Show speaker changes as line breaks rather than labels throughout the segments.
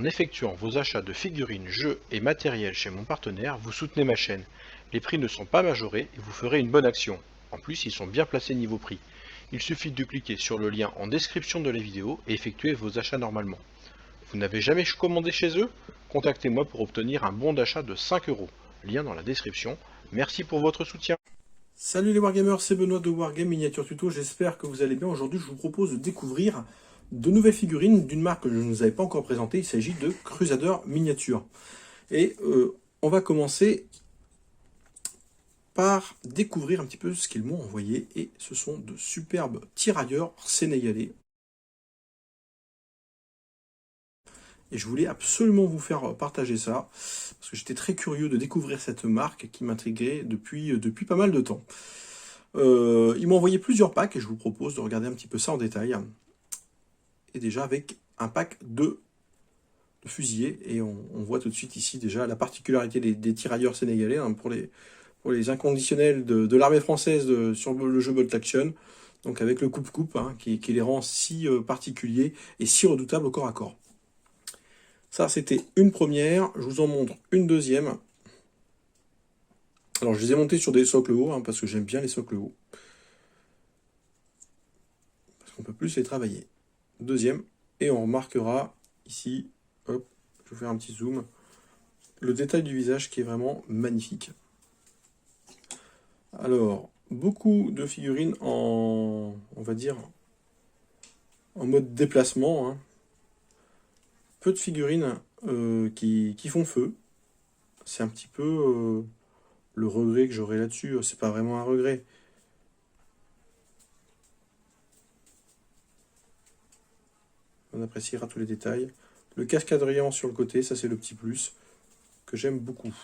En effectuant vos achats de figurines, jeux et matériel chez mon partenaire, vous soutenez ma chaîne. Les prix ne sont pas majorés et vous ferez une bonne action. En plus, ils sont bien placés niveau prix. Il suffit de cliquer sur le lien en description de la vidéo et effectuer vos achats normalement. Vous n'avez jamais commandé chez eux? Contactez-moi pour obtenir un bon d'achat de 5 euros. Lien dans la description. Merci pour votre soutien.
Salut les Wargamers, c'est Benoît de Wargame Miniature Tuto, j'espère que vous allez bien. Aujourd'hui, je vous propose de découvrir de nouvelles figurines d'une marque que je ne vous avais pas encore présentée. Il s'agit de Crusader Miniature. Et on va commencer par découvrir un petit peu ce qu'ils m'ont envoyé. Et ce sont de superbes tirailleurs sénégalais. Et je voulais absolument vous faire partager ça, parce que j'étais très curieux de découvrir cette marque qui m'intriguait depuis pas mal de temps. Ils m'ont envoyé plusieurs packs et je vous propose de regarder un petit peu ça en détail. Et déjà avec un pack de fusillés, et on voit tout de suite ici déjà la particularité des tirailleurs sénégalais, hein, pour les inconditionnels de l'armée française sur le jeu Bolt Action, donc avec le coupe-coupe, hein, qui les rend si particuliers et si redoutables au corps à corps. Ça, c'était une première. Je vous en montre une deuxième. Alors, je les ai montés sur des socles hauts, hein, parce que j'aime bien les socles hauts. Parce qu'on peut plus les travailler. Deuxième. Et on remarquera ici, hop, je vais faire un petit zoom, le détail du visage qui est vraiment magnifique. Alors, beaucoup de figurines on va dire, en mode déplacement, hein. Peu de figurines qui font feu. C'est un petit peu le regret que j'aurai là-dessus. C'est pas vraiment un regret. On appréciera tous les détails. Le cascadrian sur le côté, ça c'est le petit plus que j'aime beaucoup.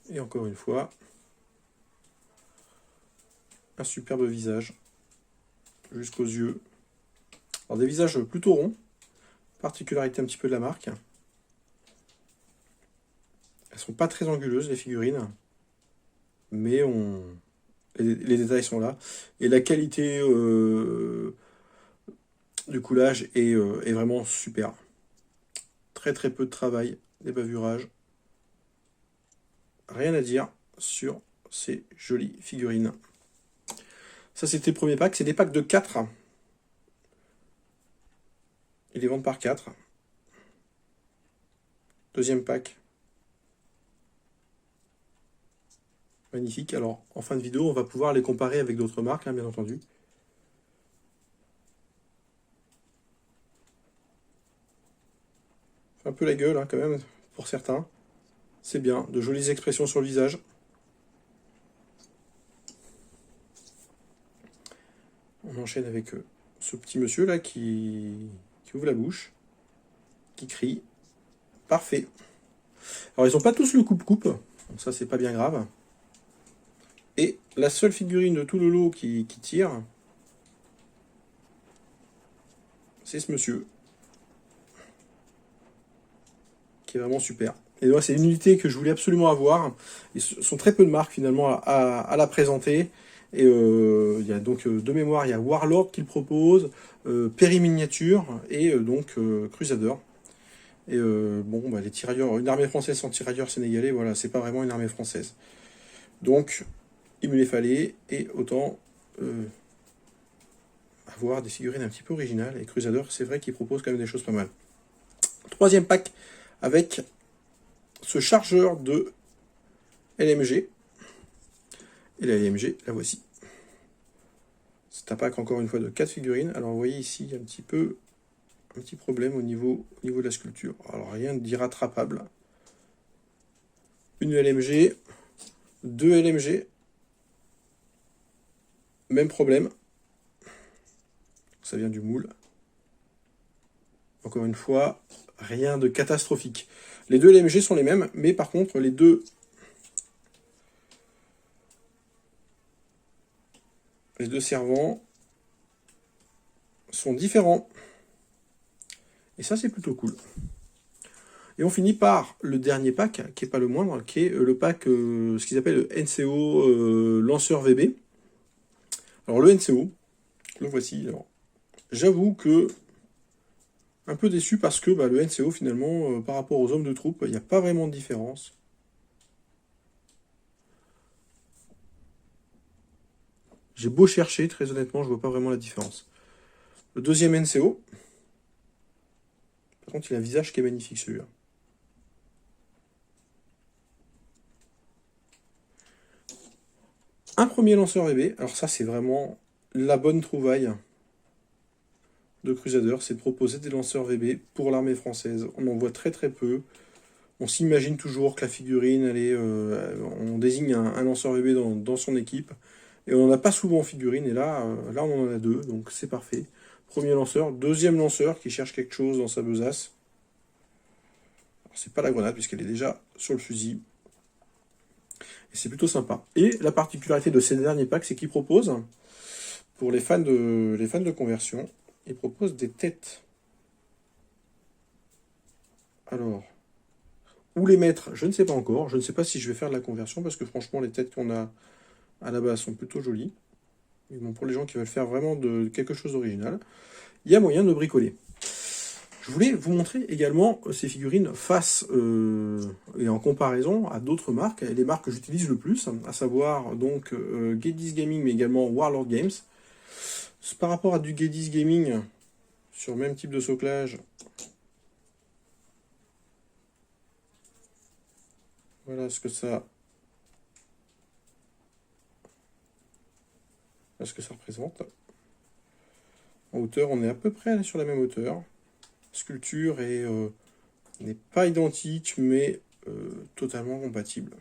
Et encore une fois, un superbe visage jusqu'aux yeux. Alors des visages plutôt ronds. Particularité un petit peu de la marque. Elles sont pas très anguleuses les figurines, mais les détails sont là. Et la qualité du coulage est vraiment super. Très très peu de travail, des bavurages. Rien à dire sur ces jolies figurines. Ça c'était le premier pack, c'est des packs de 4. Ils les vendent par 4. Deuxième pack. Magnifique. Alors, en fin de vidéo, on va pouvoir les comparer avec d'autres marques, hein, bien entendu. Un peu la gueule, hein, quand même, pour certains. C'est bien. De jolies expressions sur le visage. On enchaîne avec ce petit monsieur là qui ouvre la bouche, qui crie. Parfait. Alors, ils n'ont pas tous le coupe-coupe. Donc ça, c'est pas bien grave. Et la seule figurine de tout le lot qui tire, c'est ce monsieur. Qui est vraiment super. Et ouais, c'est une unité que je voulais absolument avoir. Ils sont très peu de marques finalement à la présenter. Et il y a donc de mémoire, il y a Warlord qui le propose, Perry Miniature et donc Crusader. Et bon, bah, les tirailleurs, une armée française sans tirailleurs sénégalais, voilà, c'est pas vraiment une armée française. Donc, il me les fallait, et autant avoir des figurines un petit peu originales. Et Crusader, c'est vrai qu'il propose quand même des choses pas mal. Troisième pack avec ce chargeur de LMG. Et la LMG, la voici. C'est un pack encore une fois de 4 figurines. Alors vous voyez ici, il y a un petit problème au niveau de la sculpture. Alors rien d'irrattrapable. Une LMG, 2 LMG. Même problème. Ça vient du moule. Encore une fois, rien de catastrophique. Les deux LMG sont les mêmes, mais par contre, les deux servants sont différents. Et ça, c'est plutôt cool. Et on finit par le dernier pack, qui n'est pas le moindre, qui est le pack, ce qu'ils appellent le NCO lanceur VB. Alors le NCO, le voici. Alors, j'avoue que Un peu déçu parce que le NCO, finalement, par rapport aux hommes de troupe, il n'y a pas vraiment de différence. J'ai beau chercher, très honnêtement, je vois pas vraiment la différence. Le deuxième NCO. Par contre, il a un visage qui est magnifique, celui-là. Un premier lanceur VB. Alors ça, c'est vraiment la bonne trouvaille de Crusader, c'est de proposer des lanceurs VB pour l'armée française. On en voit très très peu. On s'imagine toujours que la figurine, on désigne un lanceur VB dans son équipe. Et on n'en a pas souvent en figurine, et là on en a deux, donc c'est parfait. Premier lanceur, deuxième lanceur qui cherche quelque chose dans sa besace. C'est pas la grenade, puisqu'elle est déjà sur le fusil. Et c'est plutôt sympa. Et la particularité de ces derniers packs, c'est qu'ils proposent, pour les fans de conversion, ils proposent des têtes. Alors, où les mettre, je ne sais pas encore. Je ne sais pas si je vais faire de la conversion, parce que franchement, les têtes qu'on a à la base sont plutôt jolies. Mais bon, pour les gens qui veulent faire vraiment quelque chose d'original, il y a moyen de bricoler. Je voulais vous montrer également ces figurines face et en comparaison à d'autres marques, et les marques que j'utilise le plus, à savoir donc Geddy's Gaming, mais également Warlord Games. Par rapport à du Geddy's Gaming, sur le même type de soclage, voilà ce que ça représente. En hauteur, on est à peu près sur la même hauteur. Sculpture n'est pas identique, mais totalement compatible.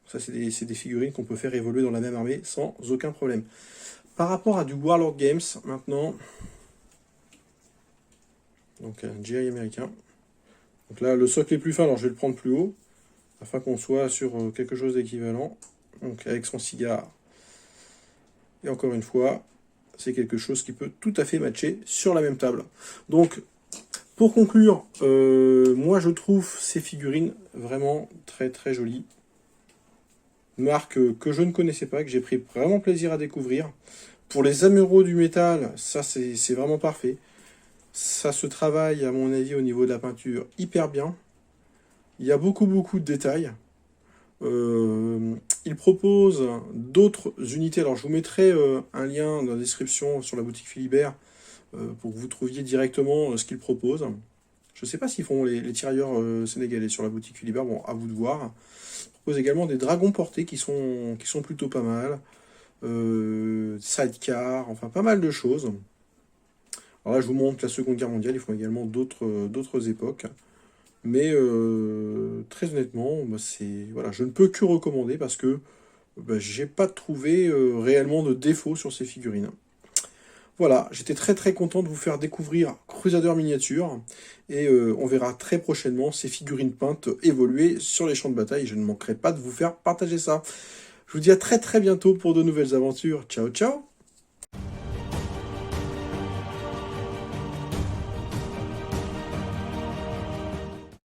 Ça, c'est des figurines qu'on peut faire évoluer dans la même armée sans aucun problème. Par rapport à du Warlord Games, maintenant, donc un GI américain. Donc là, le socle est plus fin, alors je vais le prendre plus haut, afin qu'on soit sur quelque chose d'équivalent. Donc avec son cigare. Et encore une fois, c'est quelque chose qui peut tout à fait matcher sur la même table. Donc, pour conclure, moi je trouve ces figurines vraiment très très jolies. Une marque que je ne connaissais pas, que j'ai pris vraiment plaisir à découvrir. Pour les amoureux du métal, ça c'est vraiment parfait. Ça se travaille, à mon avis, au niveau de la peinture, hyper bien. Il y a beaucoup de détails. Il propose d'autres unités. Alors je vous mettrai un lien dans la description sur la boutique Philibert pour que vous trouviez directement ce qu'il propose. Je ne sais pas s'ils font les tirailleurs sénégalais sur la boutique Philibert, bon, à vous de voir. Il propose également des dragons portés qui sont plutôt pas mal. Sidecar, enfin pas mal de choses. Alors là je vous montre la Seconde Guerre mondiale, ils font également d'autres époques. Mais très honnêtement, voilà, je ne peux que recommander parce que j'ai pas trouvé réellement de défaut sur ces figurines. Voilà, j'étais très très content de vous faire découvrir Crusader Miniature, et on verra très prochainement ces figurines peintes évoluer sur les champs de bataille. Je ne manquerai pas de vous faire partager ça. Je vous dis à très très bientôt pour de nouvelles aventures. Ciao ciao!